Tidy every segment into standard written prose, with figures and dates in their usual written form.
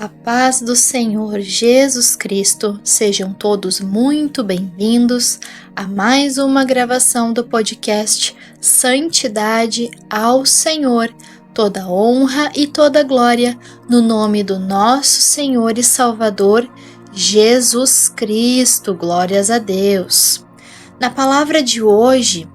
A paz do Senhor Jesus Cristo, sejam todos muito bem-vindos a mais uma gravação do podcast Santidade ao Senhor, toda honra e toda glória no nome do nosso Senhor e Salvador Jesus Cristo, glórias a Deus. Na palavra de hoje,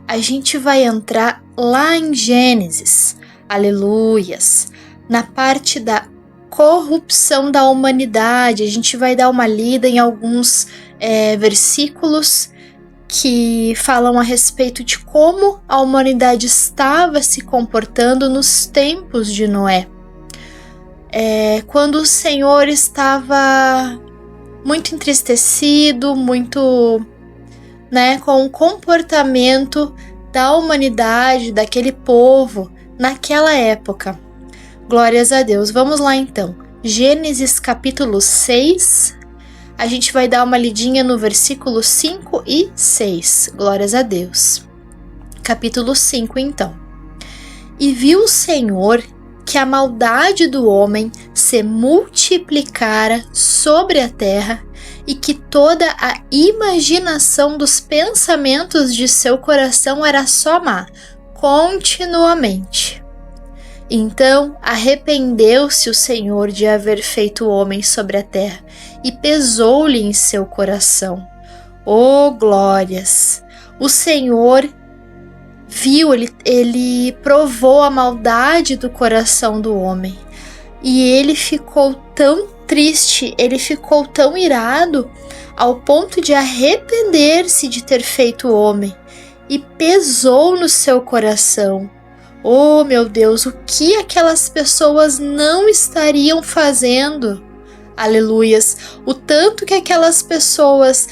a gente vai entrar lá em Gênesis, aleluias, na parte da corrupção da humanidade. A gente vai dar uma lida em alguns versículos que falam a respeito de como a humanidade estava se comportando nos tempos de Noé. Quando o Senhor estava muito entristecido, muito com o comportamento da humanidade, daquele povo naquela época. Glórias a Deus. Vamos lá então. Gênesis capítulo 6. A gente vai dar uma lidinha no versículo 5 e 6. Glórias a Deus. Capítulo 5 então. E viu o Senhor que a maldade do homem se multiplicara sobre a terra e que toda a imaginação dos pensamentos de seu coração era só má, continuamente. Então arrependeu-se o Senhor de haver feito o homem sobre a terra e pesou-lhe em seu coração. Oh, glórias! O Senhor viu, ele provou a maldade do coração do homem e ele ficou tão triste, ele ficou tão irado ao ponto de arrepender-se de ter feito o homem e pesou no seu coração. Oh, meu Deus, o que aquelas pessoas não estariam fazendo? Aleluias! O tanto que aquelas pessoas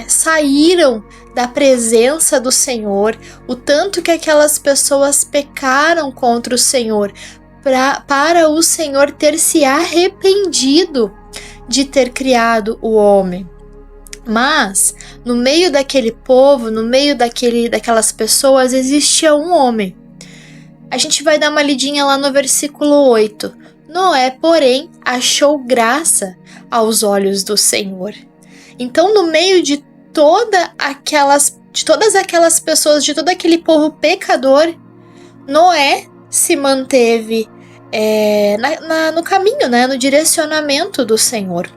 saíram da presença do Senhor, o tanto que aquelas pessoas pecaram contra o Senhor, para o Senhor ter se arrependido de ter criado o homem. Mas, no meio daquele povo, no meio daquelas pessoas, existia um homem. A gente vai dar uma lidinha lá no versículo 8. Noé, porém, achou graça aos olhos do Senhor. Então, no meio de todas aquelas pessoas, de todo aquele povo pecador, Noé se manteve no caminho, no direcionamento do Senhor.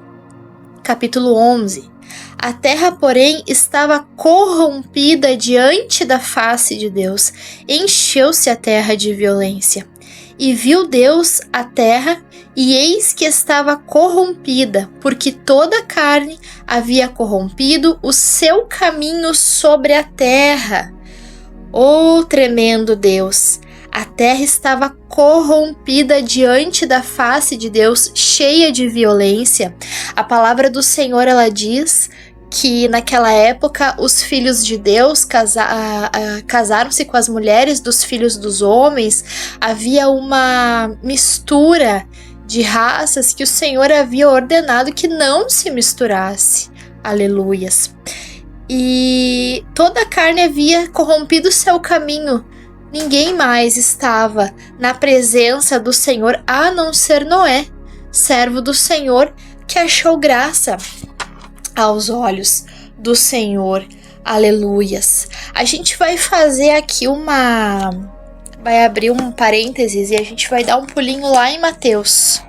Capítulo 11. A terra, porém, estava corrompida diante da face de Deus. Encheu-se a terra de violência. E viu Deus a terra, e eis que estava corrompida, porque toda a carne havia corrompido o seu caminho sobre a terra. Oh, tremendo Deus! A terra estava corrompida diante da face de Deus, cheia de violência. A palavra do Senhor, ela diz que naquela época os filhos de Deus casaram-se com as mulheres dos filhos dos homens. Havia uma mistura de raças que o Senhor havia ordenado que não se misturasse. Aleluias! E toda a carne havia corrompido o seu caminho. Ninguém mais estava na presença do Senhor a não ser Noé, servo do Senhor, que achou graça aos olhos do Senhor. Aleluias! A gente vai fazer aqui vai abrir um parênteses e a gente vai dar um pulinho lá em Mateus.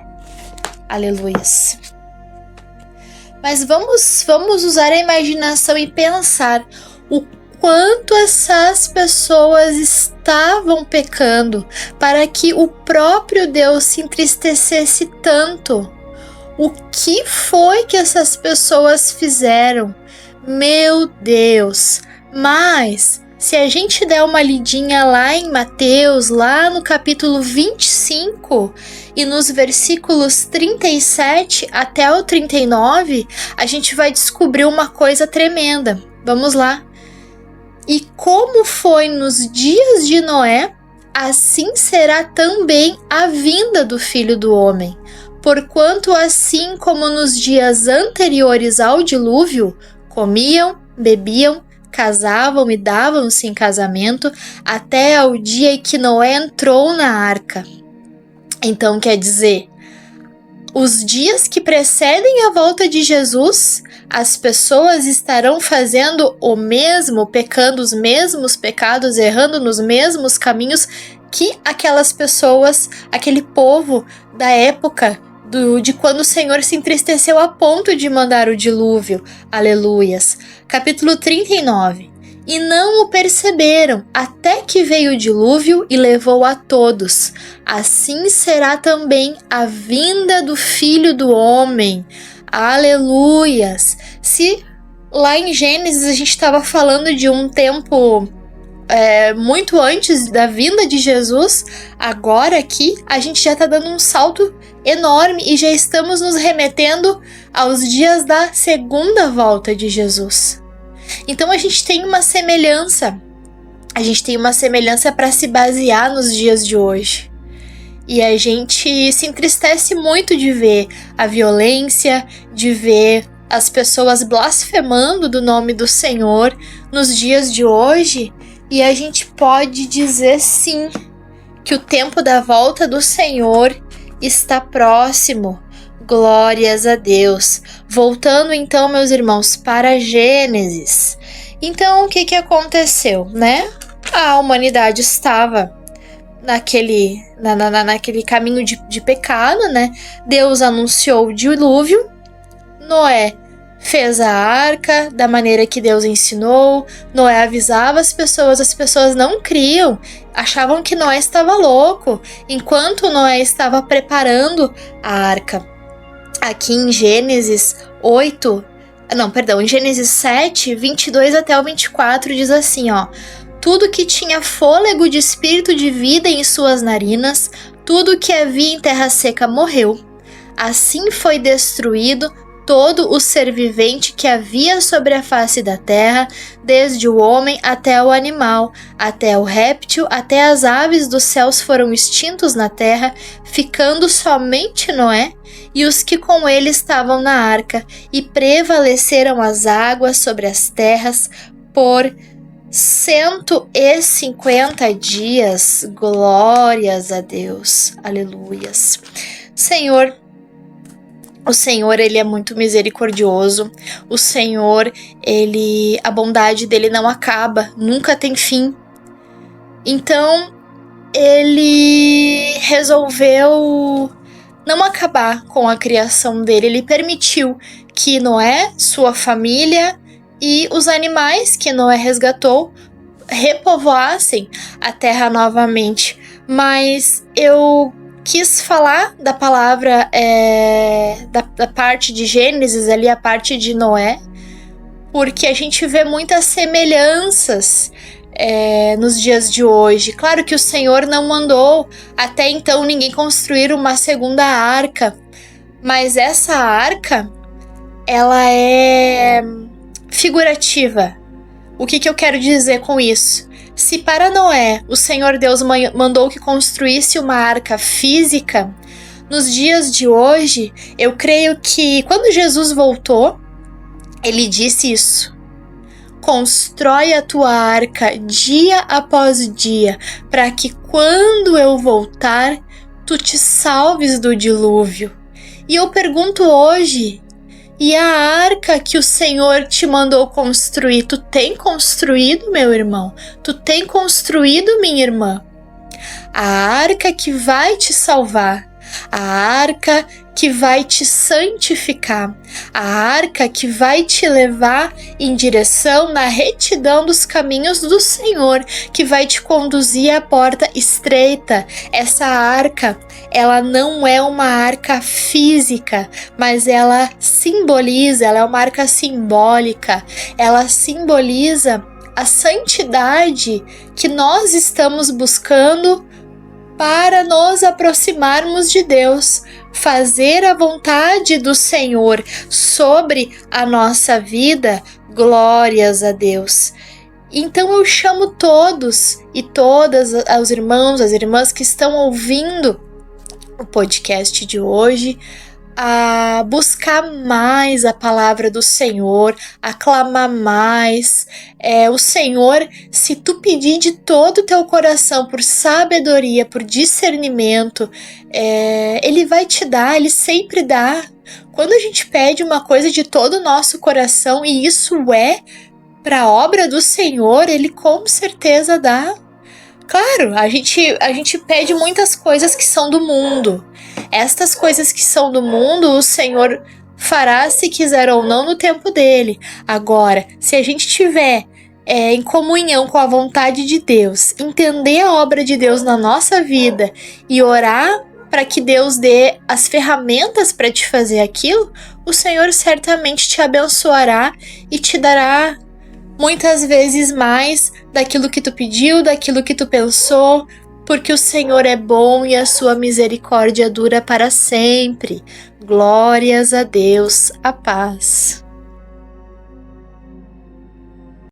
Aleluias! Mas vamos usar a imaginação e pensar o quanto essas pessoas estavam pecando para que o próprio Deus se entristecesse tanto. O que foi que essas pessoas fizeram? Meu Deus! Mas, se a gente der uma lidinha lá em Mateus, lá no capítulo 25 e nos versículos 37 até o 39, a gente vai descobrir uma coisa tremenda. Vamos lá! E como foi nos dias de Noé, assim será também a vinda do Filho do Homem. Porquanto assim como nos dias anteriores ao dilúvio, comiam, bebiam, casavam e davam-se em casamento, até ao dia em que Noé entrou na arca. Então quer dizer, os dias que precedem a volta de Jesus, as pessoas estarão fazendo o mesmo, pecando os mesmos pecados, errando nos mesmos caminhos que aquelas pessoas, aquele povo da época de quando o Senhor se entristeceu a ponto de mandar o dilúvio. Aleluias. Capítulo 39. E não o perceberam, até que veio o dilúvio e levou a todos. Assim será também a vinda do Filho do Homem. Aleluias! Se lá em Gênesis a gente estava falando de um tempo muito antes da vinda de Jesus, agora aqui a gente já está dando um salto enorme e já estamos nos remetendo aos dias da segunda volta de Jesus. Então a gente tem uma semelhança para se basear nos dias de hoje. E a gente se entristece muito de ver a violência, de ver as pessoas blasfemando do nome do Senhor nos dias de hoje. E a gente pode dizer sim, que o tempo da volta do Senhor está próximo. Glórias a Deus. Voltando então, meus irmãos, para Gênesis. Então, o que aconteceu, né? A humanidade estava naquele caminho de pecado, né? Deus anunciou o dilúvio. Noé fez a arca da maneira que Deus ensinou. Noé avisava as pessoas não criam, achavam que Noé estava louco, enquanto Noé estava preparando a arca. Aqui em Gênesis 7, 22 até o 24 diz assim, ó: tudo que tinha fôlego de espírito de vida em suas narinas, tudo que havia em terra seca morreu. Assim foi destruído todo o ser vivente que havia sobre a face da terra, desde o homem até o animal, até o réptil, até as aves dos céus foram extintos na terra, ficando somente Noé e os que com ele estavam na arca, e prevaleceram as águas sobre as terras por 150 dias. Glórias a Deus. Aleluias. O Senhor, ele é muito misericordioso. O Senhor, a bondade dele não acaba, nunca tem fim. Então, ele resolveu não acabar com a criação dele. Ele permitiu que Noé, sua família e os animais que Noé resgatou repovoassem a terra novamente. Mas eu quis falar da palavra, da parte de Gênesis, ali a parte de Noé, porque a gente vê muitas semelhanças nos dias de hoje. Claro que o Senhor não mandou até então ninguém construir uma segunda arca, mas essa arca, ela é figurativa. O que eu quero dizer com isso? Se para Noé o Senhor Deus mandou que construísse uma arca física, nos dias de hoje, eu creio que quando Jesus voltou, ele disse isso: constrói a tua arca dia após dia, para que quando eu voltar, tu te salves do dilúvio. E eu pergunto hoje, e a arca que o Senhor te mandou construir, tu tem construído, meu irmão? Tu tem construído, minha irmã? A arca que vai te salvar, a arca que vai te santificar, a arca que vai te levar em direção na retidão dos caminhos do Senhor, que vai te conduzir à porta estreita. Essa arca, ela não é uma arca física, mas ela é uma arca simbólica, ela simboliza a santidade que nós estamos buscando para nos aproximarmos de Deus, fazer a vontade do Senhor sobre a nossa vida. Glórias a Deus. Então eu chamo todos e todas os irmãos, as irmãs que estão ouvindo o podcast de hoje a buscar mais a palavra do Senhor, a clamar mais. O Senhor, se tu pedir de todo o teu coração por sabedoria, por discernimento, Ele vai te dar, Ele sempre dá. Quando a gente pede uma coisa de todo o nosso coração e isso é para a obra do Senhor, Ele com certeza dá. Claro, a gente pede muitas coisas que são do mundo. Estas coisas que são do mundo, o Senhor fará se quiser ou não no tempo dele. Agora, se a gente tiver em comunhão com a vontade de Deus, entender a obra de Deus na nossa vida e orar para que Deus dê as ferramentas para te fazer aquilo, o Senhor certamente te abençoará e te dará muitas vezes mais daquilo que tu pediu, daquilo que tu pensou, porque o Senhor é bom e a sua misericórdia dura para sempre. Glórias a Deus, a paz.